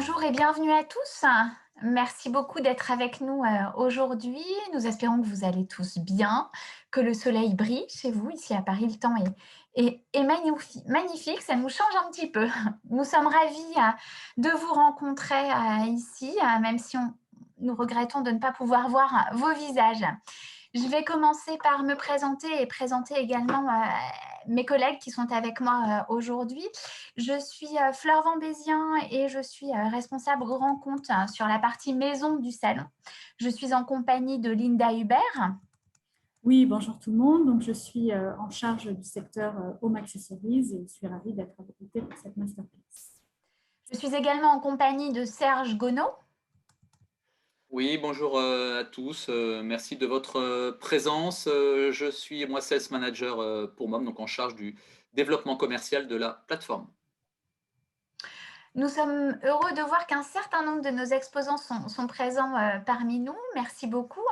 Bonjour et bienvenue à tous. Merci beaucoup d'être avec nous aujourd'hui. Nous espérons que vous allez tous bien, que le soleil brille chez vous. Ici à Paris, le temps est magnifique, ça nous change un petit peu. Nous sommes ravis de vous rencontrer ici, même si nous regrettons de ne pas pouvoir voir vos visages. Je vais commencer par me présenter et présenter également mes collègues qui sont avec moi aujourd'hui. Je suis Fleur Vambésien et je suis responsable grand compte sur la partie maison du salon. Je suis en compagnie de Linda Hubert. Oui, bonjour tout le monde. Donc, je suis en charge du secteur Home Accessories et je suis ravie d'être invitée pour cette masterclass. Je suis également en compagnie de Serge Gonneau. Oui, bonjour à tous. Merci de votre présence. Je suis moi Sales Manager pour MOM, donc en charge du développement commercial de la plateforme. Nous sommes heureux de voir qu'un certain nombre de nos exposants sont présents parmi nous. Merci beaucoup.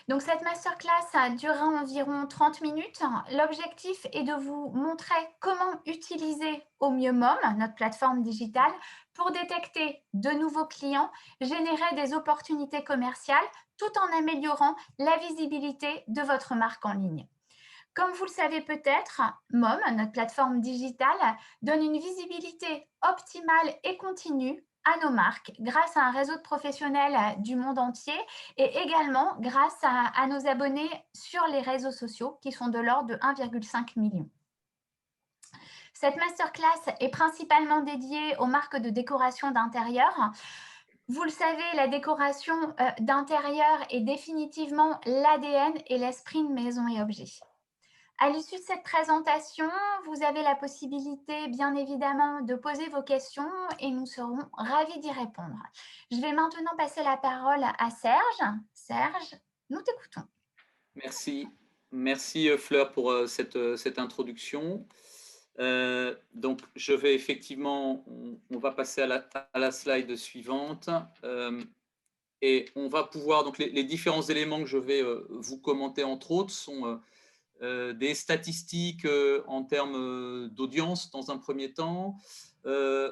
Donc, cette masterclass durera environ 30 minutes. L'objectif est de vous montrer comment utiliser au mieux MOM, notre plateforme digitale, pour détecter de nouveaux clients, générer des opportunités commerciales, tout en améliorant la visibilité de votre marque en ligne. Comme vous le savez peut-être, MOM, notre plateforme digitale, donne une visibilité optimale et continue à nos marques grâce à un réseau de professionnels du monde entier et également grâce à nos abonnés sur les réseaux sociaux qui sont de l'ordre de 1,5 million. Cette masterclass est principalement dédiée aux marques de décoration d'intérieur. Vous le savez, la décoration d'intérieur est définitivement l'ADN et l'esprit de Maison et Objets. À l'issue de cette présentation, vous avez la possibilité, bien évidemment, de poser vos questions et nous serons ravis d'y répondre. Je vais maintenant passer la parole à Serge. Serge, nous t'écoutons. Merci Fleur pour cette introduction. Donc, je vais effectivement, on va passer à la slide suivante. Et on va pouvoir, donc les différents éléments que je vais vous commenter, entre autres, sont des statistiques en termes d'audience dans un premier temps.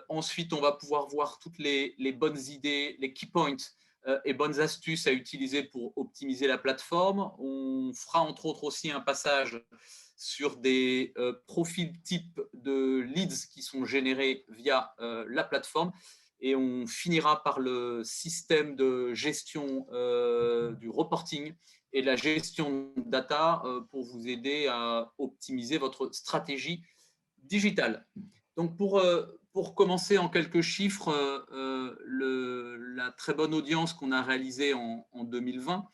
Ensuite, on va pouvoir voir toutes les bonnes idées, les key points et bonnes astuces à utiliser pour optimiser la plateforme. On fera entre autres aussi un passage sur des profils types de leads qui sont générés via la plateforme. Et on finira par le système de gestion du reporting et de la gestion de data pour vous aider à optimiser votre stratégie digitale. Donc pour commencer en quelques chiffres, la très bonne audience qu'on a réalisée en 2020,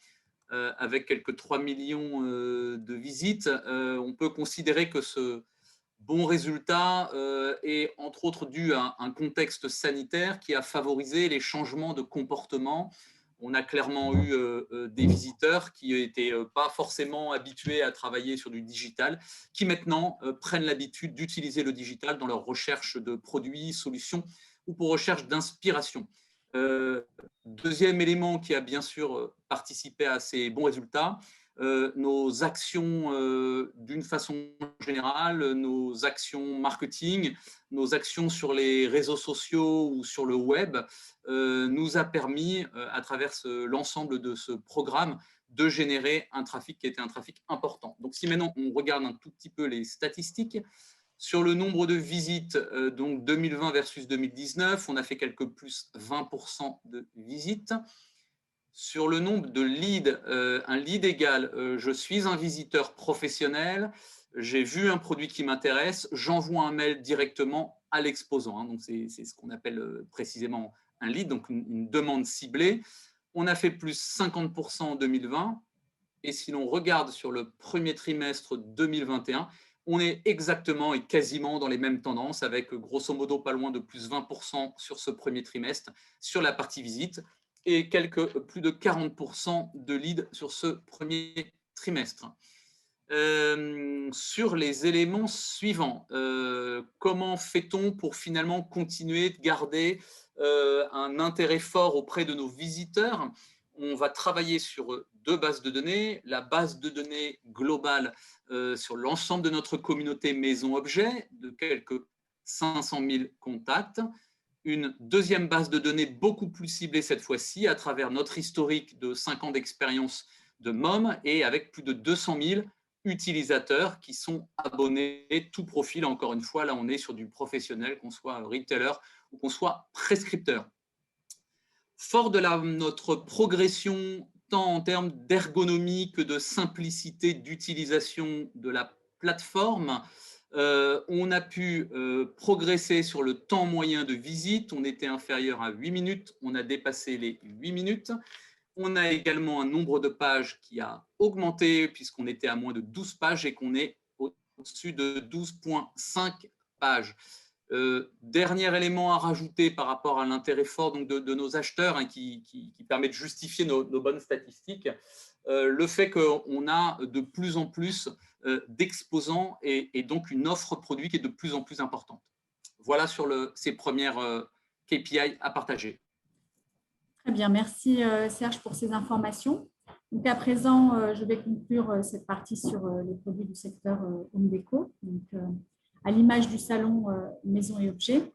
avec quelques 3 millions de visites, on peut considérer que ce bon résultat est entre autres dû à un contexte sanitaire qui a favorisé les changements de comportement. On a clairement eu des visiteurs qui n'étaient pas forcément habitués à travailler sur du digital, qui maintenant prennent l'habitude d'utiliser le digital dans leur recherche de produits, solutions ou pour recherche d'inspiration. Deuxième élément qui a bien sûr participé à ces bons résultats, nos actions d'une façon générale, nos actions marketing, nos actions sur les réseaux sociaux ou sur le web nous a permis, à travers l'ensemble de ce programme, de générer un trafic qui était un trafic important. Donc si maintenant on regarde un tout petit peu les statistiques, sur le nombre de visites, donc 2020 versus 2019, on a fait quelques plus 20% de visites. Sur le nombre de leads, un lead égale je suis un visiteur professionnel, j'ai vu un produit qui m'intéresse, j'envoie un mail directement à l'exposant. Donc c'est ce qu'on appelle précisément un lead, donc une demande ciblée. On a fait plus 50% en 2020. Et si l'on regarde sur le premier trimestre 2021, on est exactement et quasiment dans les mêmes tendances, avec grosso modo pas loin de plus 20% sur ce premier trimestre sur la partie visite et plus de 40% de leads sur ce premier trimestre. Sur les éléments suivants, comment fait-on pour finalement continuer de garder un intérêt fort auprès de nos visiteurs? On va travailler sur deux bases de données. La base de données globale sur l'ensemble de notre communauté maison-objet, de quelques 500 000 contacts. une deuxième base de données beaucoup plus ciblée cette fois-ci à travers notre historique de 5 ans d'expérience de MOM et avec plus de 200 000 utilisateurs qui sont abonnés, tout profil. Encore une fois, là, on est sur du professionnel, qu'on soit retailer ou qu'on soit prescripteur. Fort de notre progression, tant en termes d'ergonomie que de simplicité d'utilisation de la plateforme, on a pu progresser sur le temps moyen de visite. On était inférieur à 8 minutes, on a dépassé les 8 minutes. On a également un nombre de pages qui a augmenté puisqu'on était à moins de 12 pages et qu'on est au-dessus de 12,5 pages. Dernier élément à rajouter par rapport à l'intérêt fort donc, de nos acheteurs qui permet de justifier nos bonnes statistiques, le fait qu'on a de plus en plus d'exposants et donc une offre produit qui est de plus en plus importante. Voilà sur ces premières KPI à partager. Très bien, merci Serge pour ces informations. Donc à présent, je vais conclure cette partie sur les produits du secteur Home Déco. Donc, à l'image du salon Maison et Objets,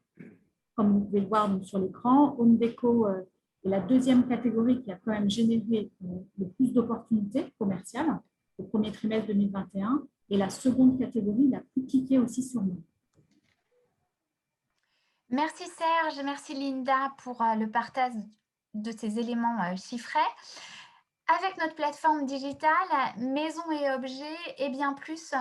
comme vous pouvez le voir donc, sur l'écran, Home Déco est la deuxième catégorie qui a quand même généré le plus d'opportunités commerciales au premier trimestre 2021 et la seconde catégorie la plus cliquée aussi sur nous. Merci Serge, merci Linda pour le partage de ces éléments chiffrés. Avec notre plateforme digitale, Maison et Objets est bien plus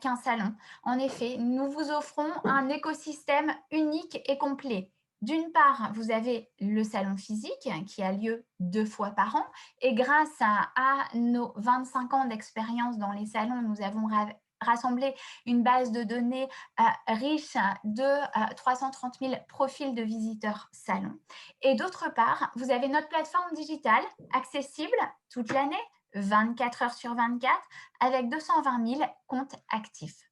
qu'un salon. En effet, nous vous offrons un écosystème unique et complet. D'une part, vous avez le salon physique qui a lieu 2 fois par an et grâce à nos 25 ans d'expérience dans les salons, nous avons rassembler une base de données riche de 330 000 profils de visiteurs salon. Et d'autre part, vous avez notre plateforme digitale accessible toute l'année, 24 heures sur 24, avec 220 000 comptes actifs.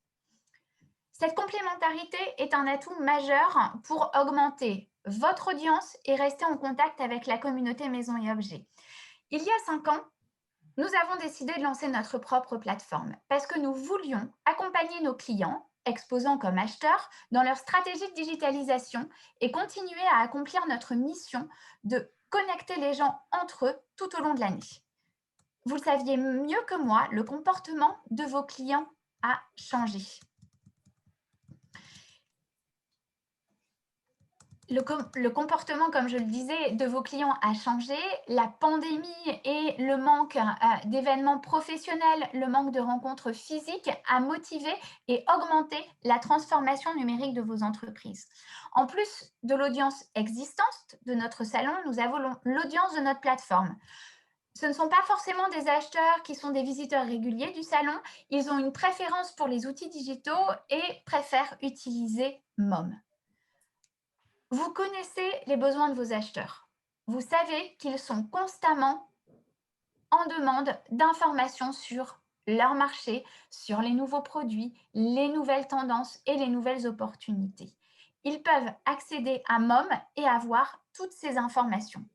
Cette complémentarité est un atout majeur pour augmenter votre audience et rester en contact avec la communauté Maison et Objets. Il y a 5 ans, nous avons décidé de lancer notre propre plateforme parce que nous voulions accompagner nos clients, exposants comme acheteurs, dans leur stratégie de digitalisation et continuer à accomplir notre mission de connecter les gens entre eux tout au long de l'année. Vous le saviez mieux que moi, le comportement de vos clients a changé. Le comportement, comme je le disais, de vos clients a changé. La pandémie et le manque d'événements professionnels, le manque de rencontres physiques a motivé et augmenté la transformation numérique de vos entreprises. En plus de l'audience existante de notre salon, nous avons l'audience de notre plateforme. Ce ne sont pas forcément des acheteurs qui sont des visiteurs réguliers du salon. Ils ont une préférence pour les outils digitaux et préfèrent utiliser MOM. Vous connaissez les besoins de vos acheteurs. Vous savez qu'ils sont constamment en demande d'informations sur leur marché, sur les nouveaux produits, les nouvelles tendances et les nouvelles opportunités. Ils peuvent accéder à MOM et avoir toutes ces informations.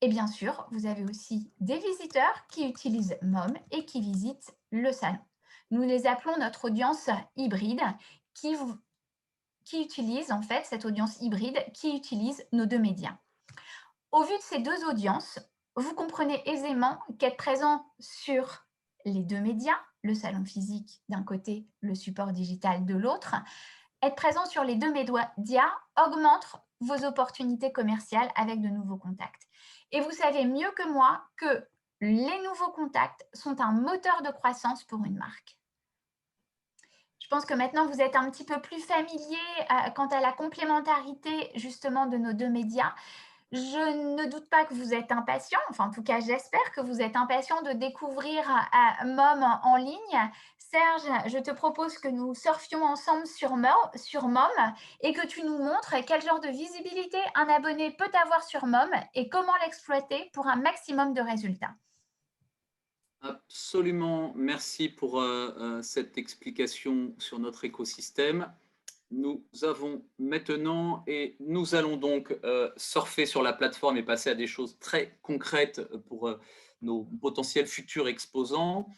Et bien sûr, vous avez aussi des visiteurs qui utilisent MOM et qui visitent le salon. Nous les appelons notre audience hybride qui utilise en fait cette audience hybride qui utilise nos 2 médias. Au vu de ces 2 audiences, vous comprenez aisément qu'être présent sur les 2 médias, le salon physique d'un côté, le support digital de l'autre, être présent sur les 2 médias augmente vos opportunités commerciales avec de nouveaux contacts. Et vous savez mieux que moi que les nouveaux contacts sont un moteur de croissance pour une marque. Je pense que maintenant, vous êtes un petit peu plus familier quant à la complémentarité justement de nos 2 médias. Je ne doute pas que vous êtes impatient, enfin en tout cas j'espère que vous êtes impatient de découvrir MOM en ligne. Serge, je te propose que nous surfions ensemble sur MOM et que tu nous montres quel genre de visibilité un abonné peut avoir sur MOM et comment l'exploiter pour un maximum de résultats. Absolument, merci pour cette explication sur notre écosystème. Nous avons maintenant, et nous allons donc surfer sur la plateforme et passer à des choses très concrètes pour nos potentiels futurs exposants.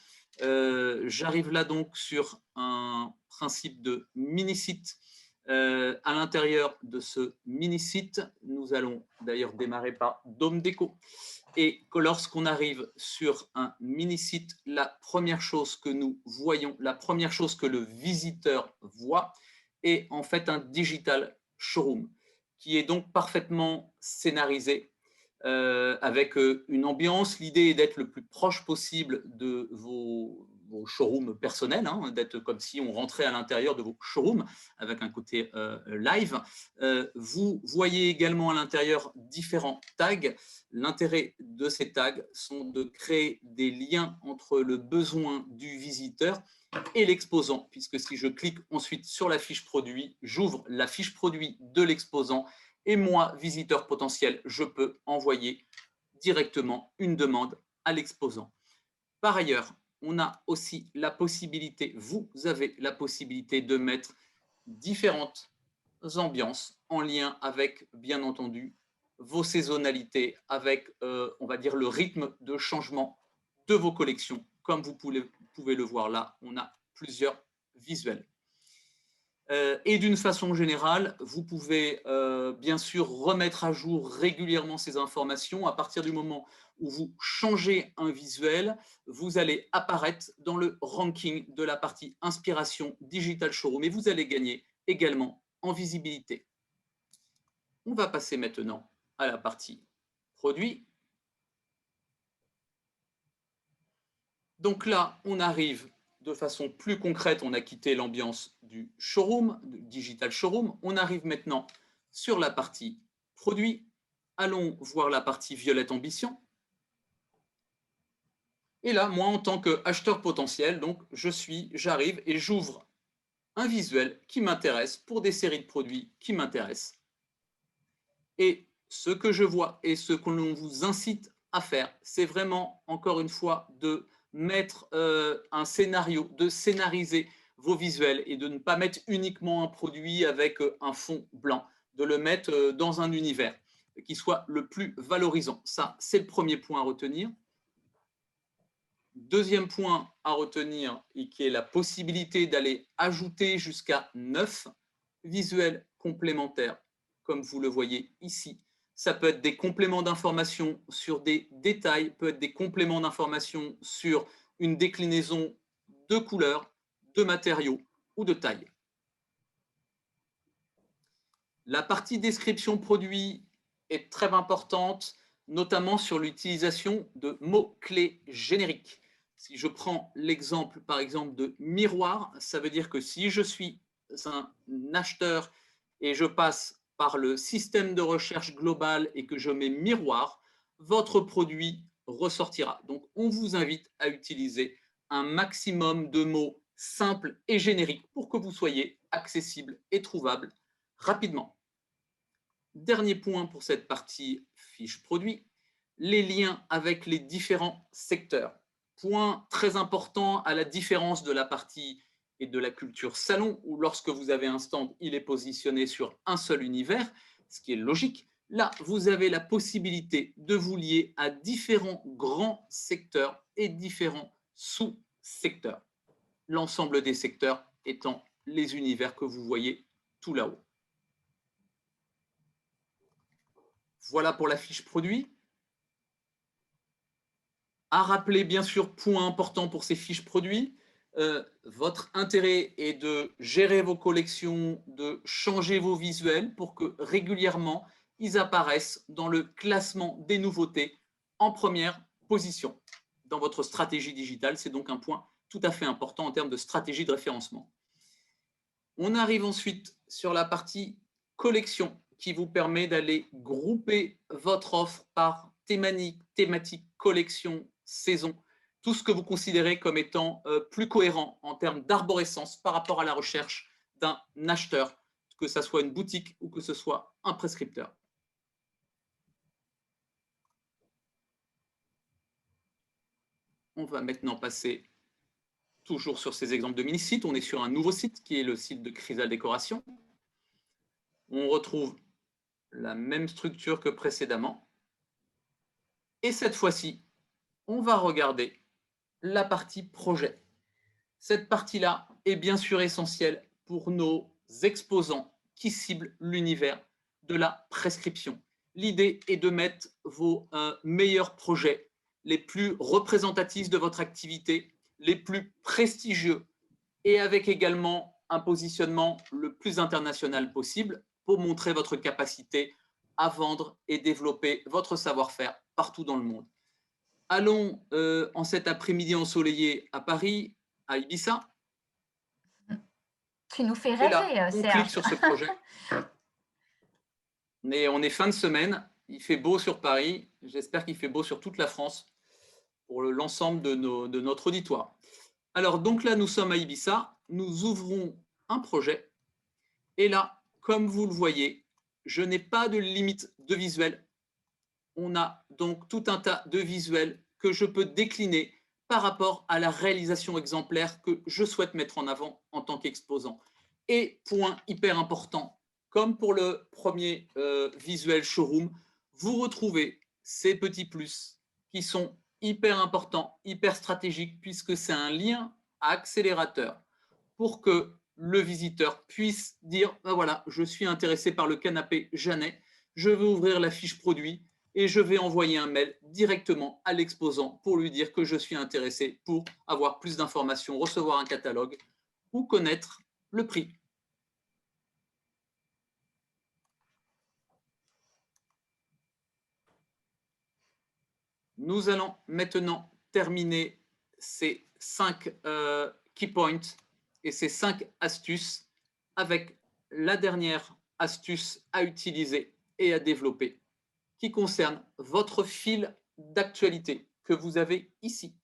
J'arrive là donc sur un principe de mini-site À l'intérieur de ce mini-site, nous allons d'ailleurs démarrer par Dome Déco. Et que lorsqu'on arrive sur un mini-site, la première chose que nous voyons, la première chose que le visiteur voit est en fait un digital showroom qui est donc parfaitement scénarisé avec une ambiance. L'idée est d'être le plus proche possible de vos showrooms personnels, hein, d'être comme si on rentrait à l'intérieur de vos showrooms avec un côté live. Vous voyez également à l'intérieur différents tags. L'intérêt de ces tags sont de créer des liens entre le besoin du visiteur et l'exposant, puisque si je clique ensuite sur la fiche produit, j'ouvre la fiche produit de l'exposant et moi, visiteur potentiel, je peux envoyer directement une demande à l'exposant. Par ailleurs, on a aussi la possibilité, vous avez la possibilité de mettre différentes ambiances en lien avec, bien entendu, vos saisonnalités, avec, on va dire, le rythme de changement de vos collections. Comme vous pouvez le voir là, on a plusieurs visuels. Et d'une façon générale, vous pouvez bien sûr remettre à jour régulièrement ces informations. À partir du moment où vous changez un visuel, vous allez apparaître dans le ranking de la partie inspiration Digital Showroom et vous allez gagner également en visibilité. On va passer maintenant à la partie produit. Donc là, on arrive de façon plus concrète, on a quitté l'ambiance du showroom, du digital showroom. On arrive maintenant sur la partie produit. Allons voir la partie Violette Ambition. Et là, moi, en tant qu'acheteur potentiel, donc j'arrive et j'ouvre un visuel qui m'intéresse pour des séries de produits qui m'intéressent. Et ce que je vois et ce que l'on vous incite à faire, c'est vraiment, encore une fois, de mettre un scénario, de scénariser vos visuels et de ne pas mettre uniquement un produit avec un fond blanc, de le mettre dans un univers qui soit le plus valorisant. Ça, c'est le premier point à retenir. Deuxième point à retenir, et qui est la possibilité d'aller ajouter jusqu'à 9 visuels complémentaires, comme vous le voyez ici. Ça peut être des compléments d'information sur des détails, peut être des compléments d'information sur une déclinaison de couleurs, de matériaux ou de taille. La partie description produit est très importante, notamment sur l'utilisation de mots-clés génériques. Si je prends l'exemple, par exemple, de miroir, ça veut dire que si je suis un acheteur et je passe par le système de recherche global et que je mets miroir, votre produit ressortira. Donc, on vous invite à utiliser un maximum de mots simples et génériques pour que vous soyez accessible et trouvable rapidement. Dernier point pour cette partie fiche produit, les liens avec les différents secteurs. Point très important à la différence de la partie et de la culture salon, où lorsque vous avez un stand, il est positionné sur un seul univers, ce qui est logique. Là, vous avez la possibilité de vous lier à différents grands secteurs et différents sous-secteurs. L'ensemble des secteurs étant les univers que vous voyez tout là-haut. Voilà pour la fiche produit. À rappeler, bien sûr, point important pour ces fiches produits, votre intérêt est de gérer vos collections, de changer vos visuels pour que régulièrement, ils apparaissent dans le classement des nouveautés en première position. Dans votre stratégie digitale, c'est donc un point tout à fait important en termes de stratégie de référencement. On arrive ensuite sur la partie collection qui vous permet d'aller grouper votre offre par thématique, collection, saison, tout ce que vous considérez comme étant plus cohérent en termes d'arborescence par rapport à la recherche d'un acheteur, que ce soit une boutique ou que ce soit un prescripteur. On va maintenant passer toujours sur ces exemples de mini-sites. On est sur un nouveau site qui est le site de Chrysal Décoration. On retrouve la même structure que précédemment. Et cette fois-ci, on va regarder la partie projet. Cette partie-là est bien sûr essentielle pour nos exposants, qui cible l'univers de la prescription. L'idée est de mettre vos meilleurs projets, les plus représentatifs de votre activité, les plus prestigieux et avec également un positionnement le plus international possible pour montrer votre capacité à vendre et développer votre savoir-faire partout dans le monde. Allons en cet après-midi ensoleillé à Paris, à Ibiza. Tu nous fais Et là, rêver, on Serge. clique sur ce projet. On est fin de semaine, il fait beau sur Paris, j'espère qu'il fait beau sur toute la France pour l'ensemble de notre auditoire. Alors donc là, nous sommes à Ibiza, nous ouvrons un projet et là, comme vous le voyez, je n'ai pas de limite de visuel. On a donc tout un tas de visuels que je peux décliner par rapport à la réalisation exemplaire que je souhaite mettre en avant en tant qu'exposant. Et point hyper important, comme pour le premier visuel showroom, vous retrouvez ces petits plus qui sont hyper importants, hyper stratégiques, puisque c'est un lien accélérateur pour que le visiteur puisse dire ben voilà, je suis intéressé par le canapé Jeannet, je veux ouvrir la fiche produit et je vais envoyer un mail directement à l'exposant pour lui dire que je suis intéressé pour avoir plus d'informations, recevoir un catalogue ou connaître le prix. Nous allons maintenant terminer ces 5 key points et ces 5 astuces avec la dernière astuce à utiliser et à développer qui concerne votre fil d'actualité que vous avez ici.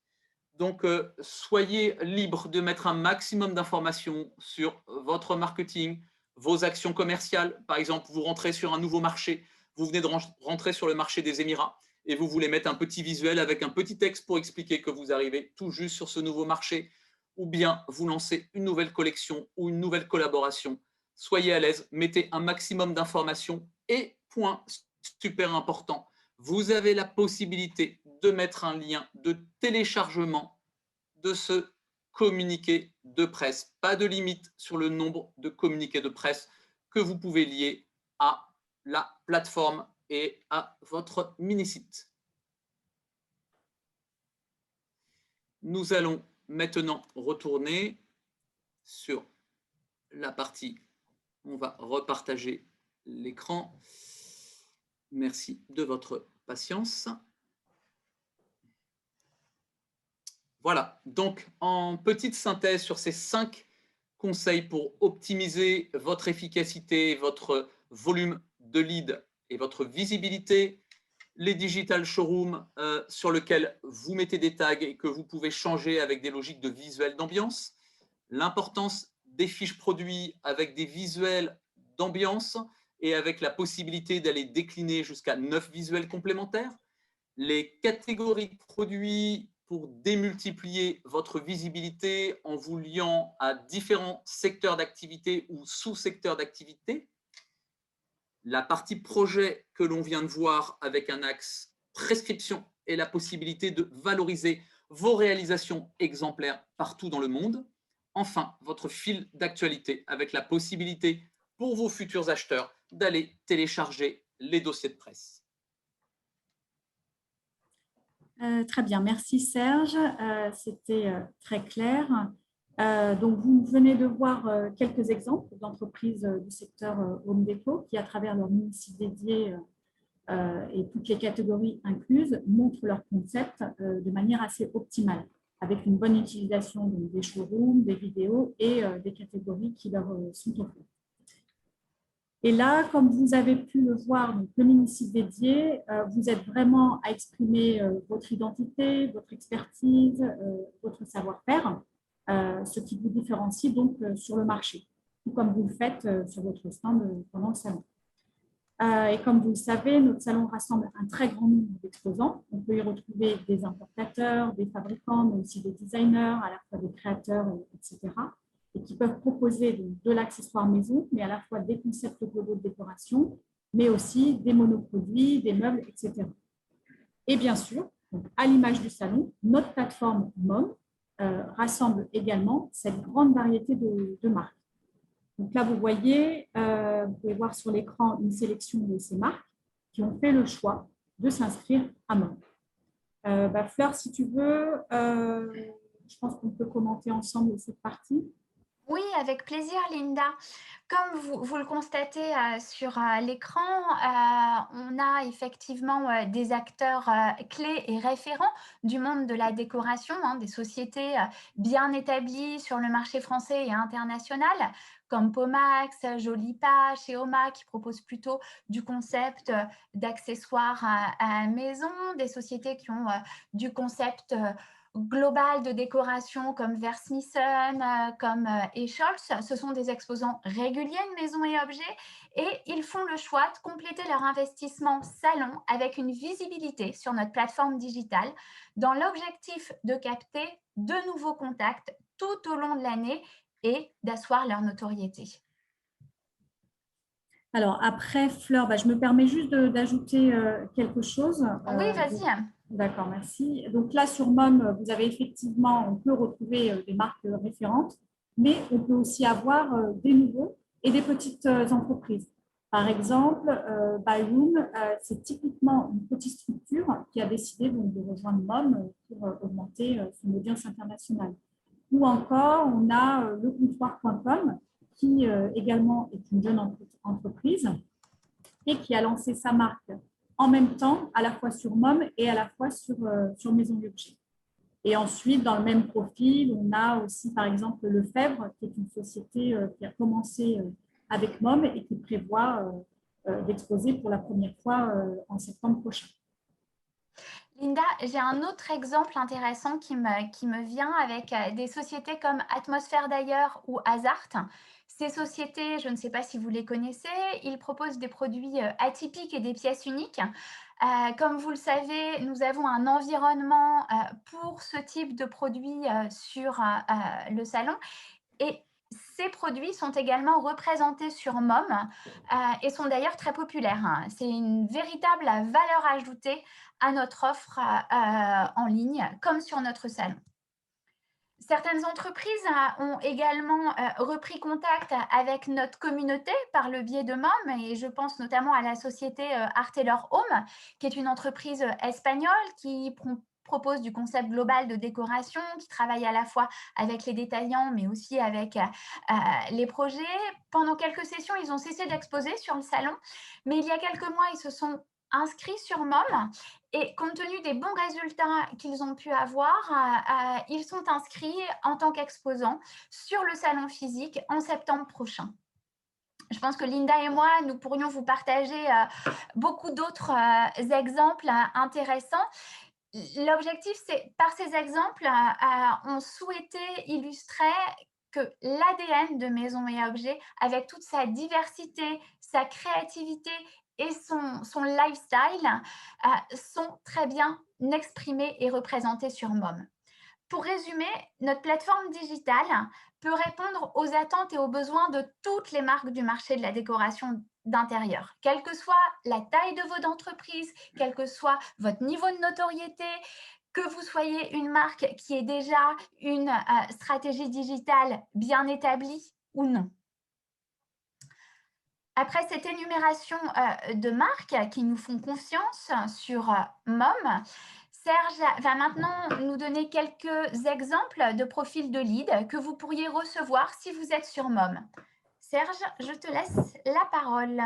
Donc, soyez libre de mettre un maximum d'informations sur votre marketing, vos actions commerciales. Par exemple, vous rentrez sur un nouveau marché, vous venez de rentrer sur le marché des Émirats et vous voulez mettre un petit visuel avec un petit texte pour expliquer que vous arrivez tout juste sur ce nouveau marché, ou bien vous lancez une nouvelle collection ou une nouvelle collaboration. Soyez à l'aise, mettez un maximum d'informations et point super important, vous avez la possibilité de mettre un lien de téléchargement de ce communiqué de presse. Pas de limite sur le nombre de communiqués de presse que vous pouvez lier à la plateforme et à votre mini-site. Nous allons maintenant retourner sur la partie. On va repartager l'écran. Merci de votre patience. Voilà, donc en petite synthèse sur ces 5 conseils pour optimiser votre efficacité, votre volume de lead et votre visibilité, les digital showrooms sur lesquels vous mettez des tags et que vous pouvez changer avec des logiques de visuels d'ambiance, l'importance des fiches produits avec des visuels d'ambiance et avec la possibilité d'aller décliner jusqu'à 9 visuels complémentaires, les catégories de produits pour démultiplier votre visibilité en vous liant à différents secteurs d'activité ou sous-secteurs d'activité, la partie projet que l'on vient de voir avec un axe prescription et la possibilité de valoriser vos réalisations exemplaires partout dans le monde. Enfin, votre fil d'actualité avec la possibilité pour vos futurs acheteurs d'aller télécharger les dossiers de presse. Très bien, merci Serge. C'était très clair. Donc, vous venez de voir quelques exemples d'entreprises du secteur Home Déco qui, à travers leur mini-site dédié et toutes les catégories incluses, montrent leur concept de manière assez optimale, avec une bonne utilisation des showrooms, des vidéos et des catégories qui leur sont offertes. Et là, comme vous avez pu le voir, donc le mini-site dédié, vous êtes vraiment à exprimer votre identité, votre expertise, votre savoir-faire, ce qui vous différencie donc sur le marché, tout comme vous le faites sur votre stand pendant le salon. Et comme vous le savez, notre salon rassemble un très grand nombre d'exposants. On peut y retrouver des importateurs, des fabricants, mais aussi des designers, à la fois des créateurs, etc., et qui peuvent proposer de l'accessoire maison, mais à la fois des concepts globaux de décoration, mais aussi des monoproduits, des meubles, etc. Et bien sûr, à l'image du salon, notre plateforme MOM rassemble également cette grande variété de marques. Donc là, vous voyez, allez voir sur l'écran une sélection de ces marques qui ont fait le choix de s'inscrire à MOM. Fleur, si tu veux, je pense qu'on peut commenter ensemble cette partie. Oui, avec plaisir, Linda. Comme vous le constatez sur l'écran, on a effectivement des acteurs clés et référents du monde de la décoration, hein, des sociétés bien établies sur le marché français et international, comme Pomax, Jolipa, Cheoma, qui proposent plutôt du concept d'accessoires à maison, des sociétés qui ont du concept global de décoration comme Versmissen, comme Escholz. Ce sont des exposants réguliers de maisons et objets et ils font le choix de compléter leur investissement salon avec une visibilité sur notre plateforme digitale dans l'objectif de capter de nouveaux contacts tout au long de l'année et d'asseoir leur notoriété. Alors, après, Fleur, je me permets juste d'ajouter quelque chose. Oui, vas-y. D'accord, merci. Donc là, sur MOM, vous avez effectivement, on peut retrouver des marques référentes, mais on peut aussi avoir des nouveaux et des petites entreprises. Par exemple, Byroom, c'est typiquement une petite structure qui a décidé donc, de rejoindre MOM pour augmenter son audience internationale. Ou encore, on a le comptoir.com, qui également est une jeune entreprise et qui a lancé sa marque en même temps, à la fois sur MOM et à la fois sur Maison Objet. Et ensuite, dans le même profil, on a aussi, par exemple, Lefebvre, qui est une société qui a commencé avec MOM et qui prévoit d'exposer pour la première fois en septembre prochain. Linda, j'ai un autre exemple intéressant qui me vient avec des sociétés comme Atmosphère d'ailleurs ou Hazard. Ces sociétés, je ne sais pas si vous les connaissez, ils proposent des produits atypiques et des pièces uniques. Comme vous le savez, nous avons un environnement pour ce type de produits sur le salon. Et ces produits sont également représentés sur MOM et sont d'ailleurs très populaires. C'est une véritable valeur ajoutée à notre offre en ligne, comme sur notre salon. Certaines entreprises ont également repris contact avec notre communauté par le biais de MOM, et je pense notamment à la société Artelor Home, qui est une entreprise espagnole qui propose du concept global de décoration, qui travaille à la fois avec les détaillants, mais aussi avec les projets. Pendant quelques sessions, ils ont cessé d'exposer sur le salon, mais il y a quelques mois, ils se sont inscrits sur MOM et compte tenu des bons résultats qu'ils ont pu avoir, ils sont inscrits en tant qu'exposants sur le salon physique en septembre prochain. Je pense que Linda et moi, nous pourrions vous partager beaucoup d'autres exemples intéressants. L'objectif, c'est par ces exemples, on souhaitait illustrer que l'ADN de Maison et Objets, avec toute sa diversité, sa créativité et son lifestyle, sont très bien exprimés et représentés sur MOM. Pour résumer, notre plateforme digitale peut répondre aux attentes et aux besoins de toutes les marques du marché de la décoration d'intérieur, quelle que soit la taille de votre entreprise, quel que soit votre niveau de notoriété, que vous soyez une marque qui ait déjà une stratégie digitale bien établie ou non. Après cette énumération de marques qui nous font confiance sur MOM, Serge va maintenant nous donner quelques exemples de profils de leads que vous pourriez recevoir si vous êtes sur MOM. Serge, je te laisse la parole.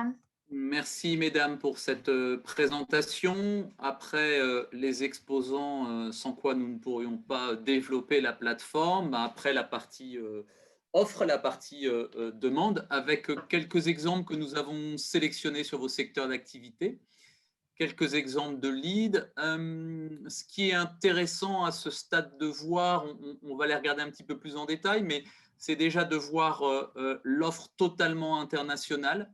Merci, mesdames, pour cette présentation. Après les exposants, sans quoi nous ne pourrions pas développer la plateforme, après la partie offre, la partie demande, avec quelques exemples que nous avons sélectionnés sur vos secteurs d'activité. Quelques exemples de leads. Ce qui est intéressant à ce stade de voir, on va les regarder un petit peu plus en détail, mais c'est déjà de voir l'offre totalement internationale.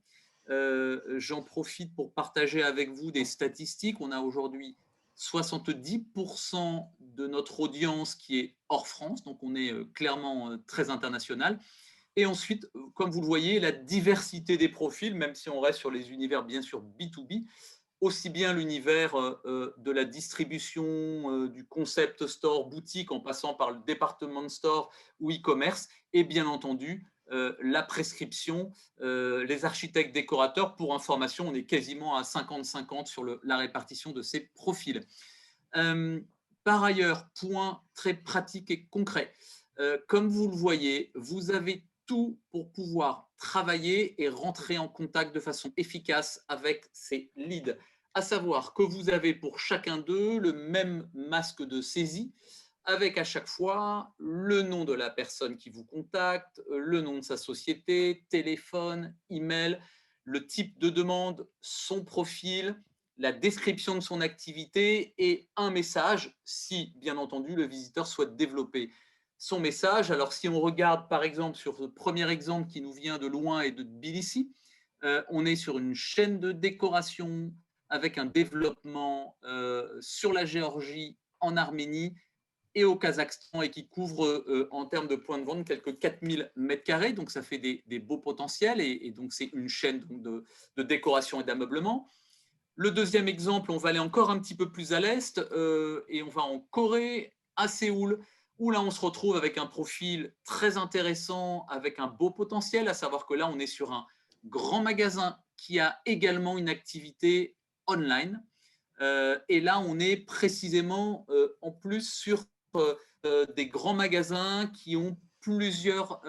J'en profite pour partager avec vous des statistiques. On a aujourd'hui 70% de notre audience qui est hors France, donc on est clairement très international. Et ensuite, comme vous le voyez, la diversité des profils, même si on reste sur les univers bien sûr B2B, aussi bien l'univers de la distribution, du concept store, boutique, en passant par le département store ou e-commerce, et bien entendu la prescription, les architectes décorateurs. Pour information, on est quasiment à 50-50 sur la répartition de ces profils. Par ailleurs, point très pratique et concret, comme vous le voyez, vous avez tout pour pouvoir travailler et rentrer en contact de façon efficace avec ces leads. À savoir que vous avez pour chacun d'eux le même masque de saisie, avec à chaque fois le nom de la personne qui vous contacte, le nom de sa société, téléphone, email, le type de demande, son profil, la description de son activité et un message si, bien entendu, le visiteur souhaite développer son message. Alors, si on regarde, par exemple, sur ce premier exemple qui nous vient de loin et de Tbilissi, on est sur une chaîne de décoration avec un développement sur la Géorgie, en Arménie et au Kazakhstan et qui couvre en termes de points de vente quelques 4000 m². Donc, ça fait des beaux potentiels et donc, c'est une chaîne donc, de décoration et d'ameublement. Le deuxième exemple, on va aller encore un petit peu plus à l'est et on va en Corée, à Séoul, où là, on se retrouve avec un profil très intéressant, avec un beau potentiel, à savoir que là, on est sur un grand magasin qui a également une activité online. Et là, on est précisément en plus sur des grands magasins qui ont plusieurs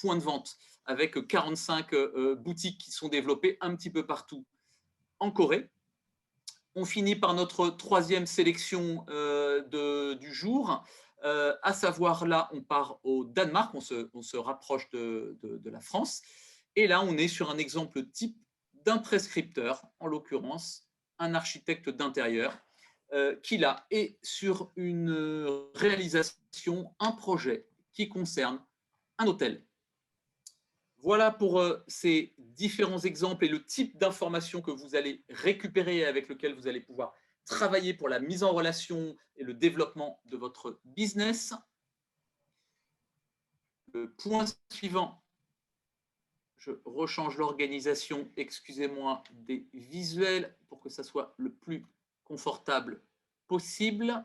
points de vente, avec 45 boutiques qui sont développées un petit peu partout en Corée. On finit par notre troisième sélection du jour, à savoir là, on part au Danemark, on se rapproche de la France, et là, on est sur un exemple type d'un prescripteur, en l'occurrence, un architecte d'intérieur, qui là est sur une réalisation, un projet qui concerne un hôtel. Voilà pour ces différents exemples et le type d'informations que vous allez récupérer et avec lequel vous allez pouvoir travailler pour la mise en relation et le développement de votre business. Le point suivant, je rechange l'organisation, excusez-moi, des visuels pour que ça soit le plus confortable possible.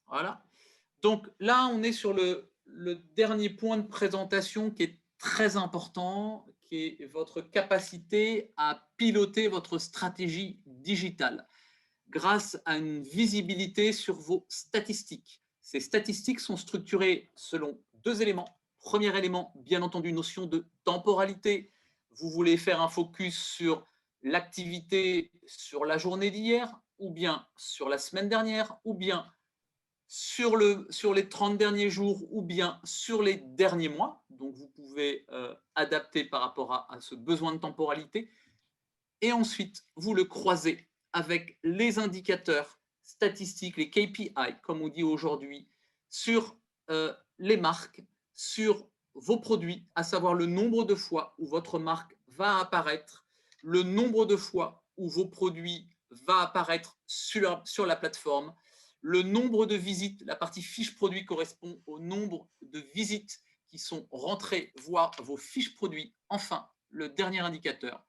Voilà. Donc là, on est sur le dernier point de présentation qui est très important, qui est votre capacité à piloter votre stratégie digitale grâce à une visibilité sur vos statistiques. Ces statistiques sont structurées selon deux éléments. Premier élément, bien entendu, notion de temporalité. Vous voulez faire un focus sur l'activité sur la journée d'hier, ou bien sur la semaine dernière, ou bien sur les 30 derniers jours ou bien sur les derniers mois. Donc, vous pouvez adapter par rapport à ce besoin de temporalité. Et ensuite, vous le croisez avec les indicateurs statistiques, les KPI, comme on dit aujourd'hui, sur les marques, sur vos produits, à savoir le nombre de fois où votre marque va apparaître, le nombre de fois où vos produits va apparaître sur la plateforme, le nombre de visites, la partie fiche produit correspond au nombre de visites qui sont rentrées voir vos fiches produits. Enfin, le dernier indicateur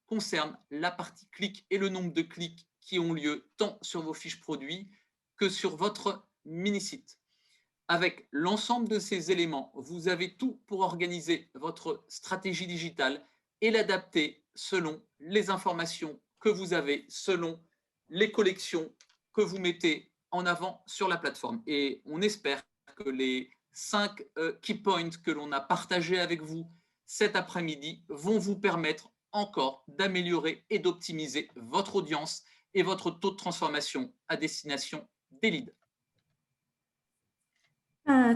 concerne la partie clic et le nombre de clics qui ont lieu tant sur vos fiches produits que sur votre mini-site. Avec l'ensemble de ces éléments, vous avez tout pour organiser votre stratégie digitale et l'adapter selon les informations que vous avez, selon les collections que vous mettez en avant sur la plateforme. Et on espère que les 5 key points que l'on a partagés avec vous cet après-midi vont vous permettre encore d'améliorer et d'optimiser votre audience et votre taux de transformation à destination des leads.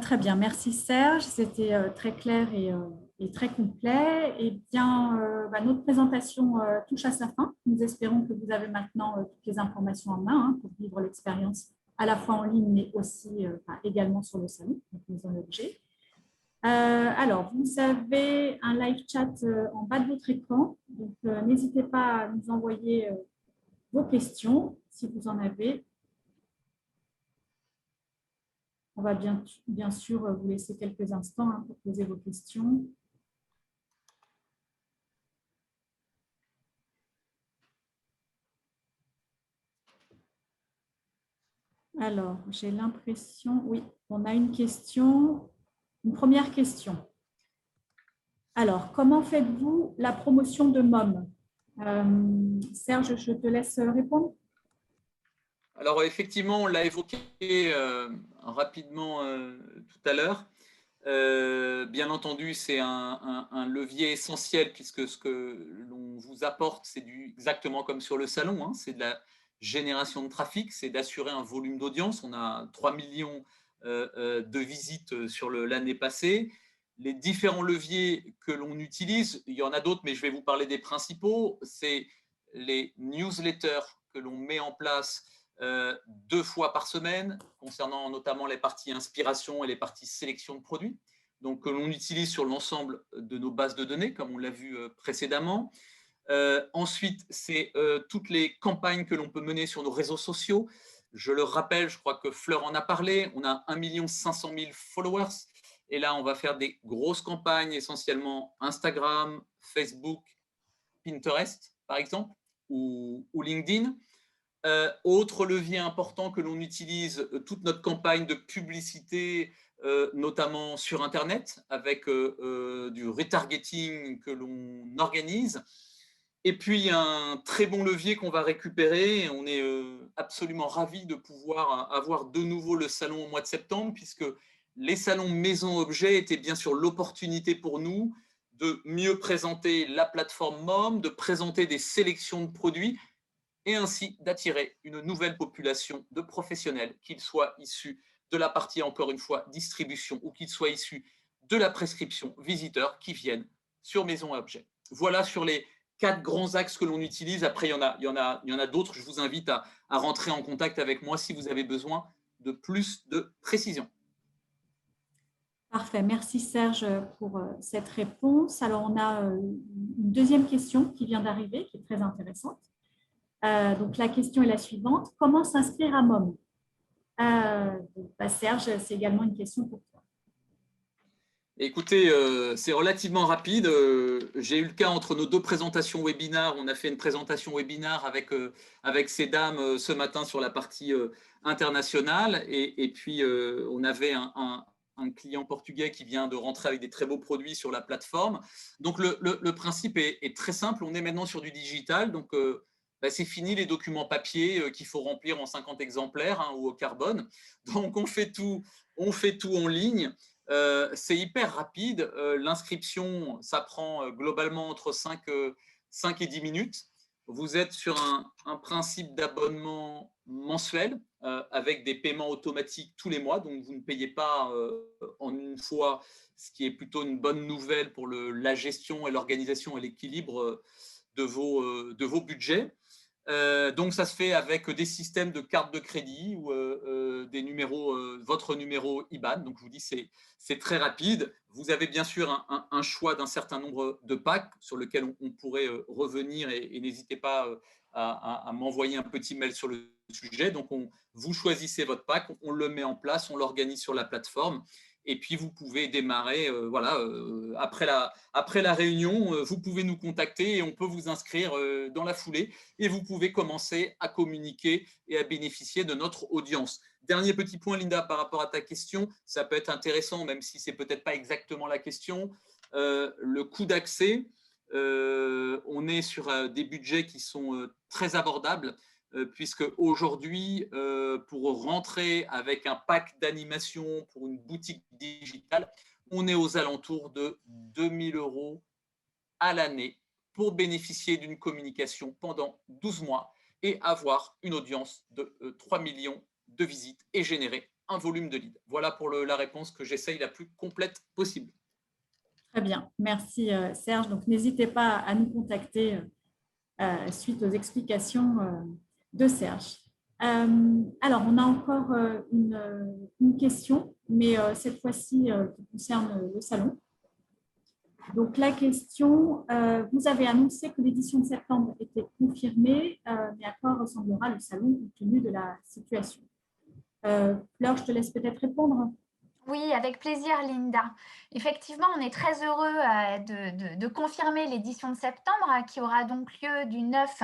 Très bien, merci Serge, c'était très clair et très complet. Et bien, notre présentation touche à sa fin. Nous espérons que vous avez maintenant toutes les informations en main pour vivre l'expérience à la fois en ligne mais aussi également sur le salon, donc Maison Objet. Alors, vous avez un live chat en bas de votre écran, donc n'hésitez pas à nous envoyer vos questions si vous en avez. On va bien sûr vous laisser quelques instants pour poser vos questions. Alors, j'ai l'impression, oui, on a une question, une première question. Alors, comment faites-vous la promotion de MOM? Serge, je te laisse répondre. Alors, effectivement, on l'a évoqué rapidement tout à l'heure. Bien entendu, c'est un levier essentiel puisque ce que l'on vous apporte, c'est exactement comme sur le salon, hein, c'est de la génération de trafic, c'est d'assurer un volume d'audience. On a 3 millions de visites sur l'année passée. Les différents leviers que l'on utilise, il y en a d'autres, mais je vais vous parler des principaux. C'est les newsletters que l'on met en place 2 fois par semaine, concernant notamment les parties inspiration et les parties sélection de produits, donc que l'on utilise sur l'ensemble de nos bases de données, comme on l'a vu précédemment. Ensuite, c'est toutes les campagnes que l'on peut mener sur nos réseaux sociaux. Je le rappelle, je crois que Fleur en a parlé, on a 1 500 000 followers, et là, on va faire des grosses campagnes, essentiellement Instagram, Facebook, Pinterest, par exemple, ou LinkedIn. Autre levier important que l'on utilise, toute notre campagne de publicité, notamment sur Internet, avec du retargeting que l'on organise. Et puis, un très bon levier qu'on va récupérer. On est absolument ravis de pouvoir avoir de nouveau le salon au mois de septembre, puisque les salons maison-objet étaient bien sûr l'opportunité pour nous de mieux présenter la plateforme MOM, de présenter des sélections de produits, et ainsi d'attirer une nouvelle population de professionnels, qu'ils soient issus de la partie, encore une fois, distribution, ou qu'ils soient issus de la prescription, visiteurs qui viennent sur Maison à Objet. Voilà sur les 4 grands axes que l'on utilise. Après, il y en a d'autres. Je vous invite à rentrer en contact avec moi si vous avez besoin de plus de précision. Parfait, merci Serge pour cette réponse. Alors, on a une deuxième question qui vient d'arriver, qui est très intéressante. Donc, la question est la suivante. Comment s'inscrire à MOM? Serge, c'est également une question pour toi. Écoutez, c'est relativement rapide. J'ai eu le cas entre nos 2 présentations webinaires. On a fait une présentation webinaire avec ces dames ce matin sur la partie internationale. Et puis, on avait un client portugais qui vient de rentrer avec des très beaux produits sur la plateforme. Donc, le principe est très simple. On est maintenant sur du digital. Donc, c'est fini les documents papier qu'il faut remplir en 50 exemplaires, hein, ou au carbone. Donc, on fait tout en ligne. C'est hyper rapide. L'inscription, ça prend globalement entre 5 et 10 minutes. Vous êtes sur un principe d'abonnement mensuel avec des paiements automatiques tous les mois. Donc, vous ne payez pas en une fois, ce qui est plutôt une bonne nouvelle pour la gestion et l'organisation et l'équilibre de vos budgets. Donc, ça se fait avec des systèmes de cartes de crédit ou des numéros, votre numéro IBAN. Donc, je vous dis, c'est très rapide. Vous avez bien sûr un choix d'un certain nombre de packs sur lesquels on pourrait revenir, et n'hésitez pas à m'envoyer un petit mail sur le sujet. Donc, vous choisissez votre pack, on le met en place, on l'organise sur la plateforme. Et puis, vous pouvez démarrer, après la réunion, vous pouvez nous contacter et on peut vous inscrire dans la foulée. Et vous pouvez commencer à communiquer et à bénéficier de notre audience. Dernier petit point, Linda, par rapport à ta question, ça peut être intéressant, même si ce n'est peut-être pas exactement la question. Le coût d'accès, on est sur des budgets qui sont très abordables, puisque aujourd'hui, pour rentrer avec un pack d'animation pour une boutique digitale, on est aux alentours de 2 000 € à l'année pour bénéficier d'une communication pendant 12 mois et avoir une audience de 3 millions de visites et générer un volume de leads. Voilà pour la réponse que j'essaye la plus complète possible. Très bien, merci Serge. Donc, n'hésitez pas à nous contacter suite aux explications de Serge. Alors, on a encore une question, mais cette fois-ci qui concerne le salon. Donc, la question, vous avez annoncé que l'édition de septembre était confirmée, mais à quoi ressemblera le salon compte tenu de la situation? Fleur, je te laisse peut-être répondre. Oui, avec plaisir, Linda. Effectivement, on est très heureux de confirmer l'édition de septembre qui aura donc lieu du 9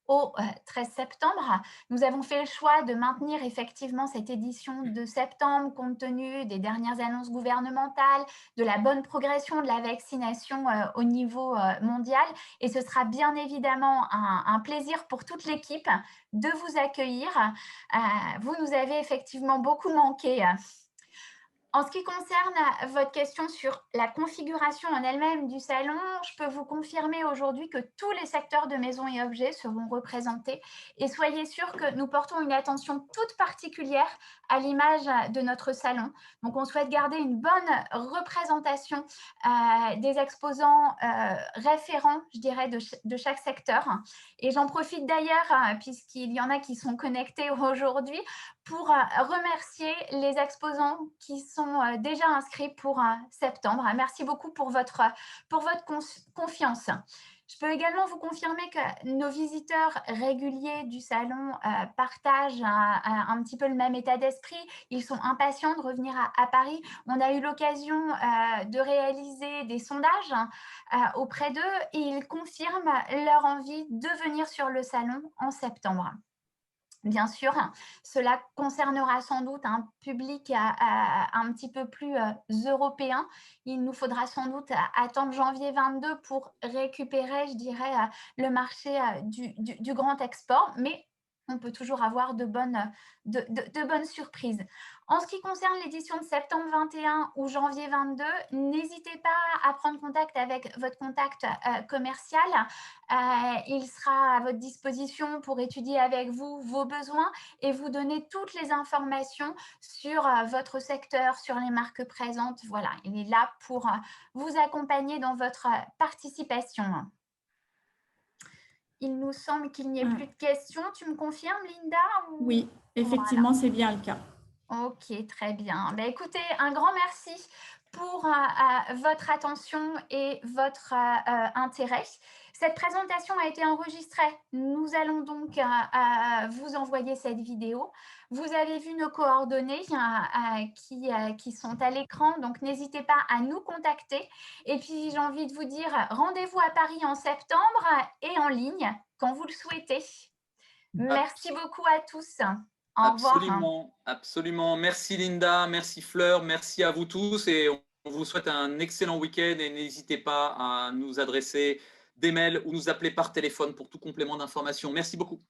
au 13 septembre. Nous avons fait le choix de maintenir effectivement cette édition de septembre compte tenu des dernières annonces gouvernementales, de la bonne progression de la vaccination au niveau mondial. Et ce sera bien évidemment un plaisir pour toute l'équipe de vous accueillir. Vous nous avez effectivement beaucoup manqué. En ce qui concerne votre question sur la configuration en elle-même du salon, je peux vous confirmer aujourd'hui que tous les secteurs de maisons et objets seront représentés et soyez sûrs que nous portons une attention toute particulière à l'image de notre salon. Donc, on souhaite garder une bonne représentation des exposants référents, je dirais, de chaque secteur. Et j'en profite d'ailleurs, puisqu'il y en a qui sont connectés aujourd'hui, pour remercier les exposants qui sont déjà inscrits pour septembre. Merci beaucoup pour votre confiance. Je peux également vous confirmer que nos visiteurs réguliers du salon partagent un petit peu le même état d'esprit. Ils sont impatients de revenir à Paris. On a eu l'occasion de réaliser des sondages auprès d'eux et ils confirment leur envie de venir sur le salon en septembre. Bien sûr, cela concernera sans doute un public un petit peu plus européen. Il nous faudra sans doute attendre janvier 22 pour récupérer, je dirais, le marché du grand export, mais on peut toujours avoir de bonnes surprises. En ce qui concerne l'édition de septembre 21 ou janvier 22, n'hésitez pas à prendre contact avec votre contact commercial. Il sera à votre disposition pour étudier avec vous vos besoins et vous donner toutes les informations sur votre secteur, sur les marques présentes. Voilà, il est là pour vous accompagner dans votre participation. Il nous semble qu'il n'y ait plus de questions. Tu me confirmes, Linda ou... Oui, effectivement, voilà. C'est bien le cas. Ok, très bien. Ben, écoutez, un grand merci pour votre attention et votre intérêt. Cette présentation a été enregistrée. Nous allons donc vous envoyer cette vidéo. Vous avez vu nos coordonnées qui sont à l'écran, donc n'hésitez pas à nous contacter. Et puis, j'ai envie de vous dire, rendez-vous à Paris en septembre et en ligne quand vous le souhaitez. Merci beaucoup à tous. Au revoir. Absolument, absolument. Merci Linda, merci Fleur, merci à vous tous et on vous souhaite un excellent week-end et n'hésitez pas à nous adresser des mails ou nous appeler par téléphone pour tout complément d'information. Merci beaucoup.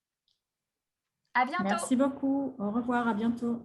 À bientôt. Merci beaucoup. Au revoir, à bientôt.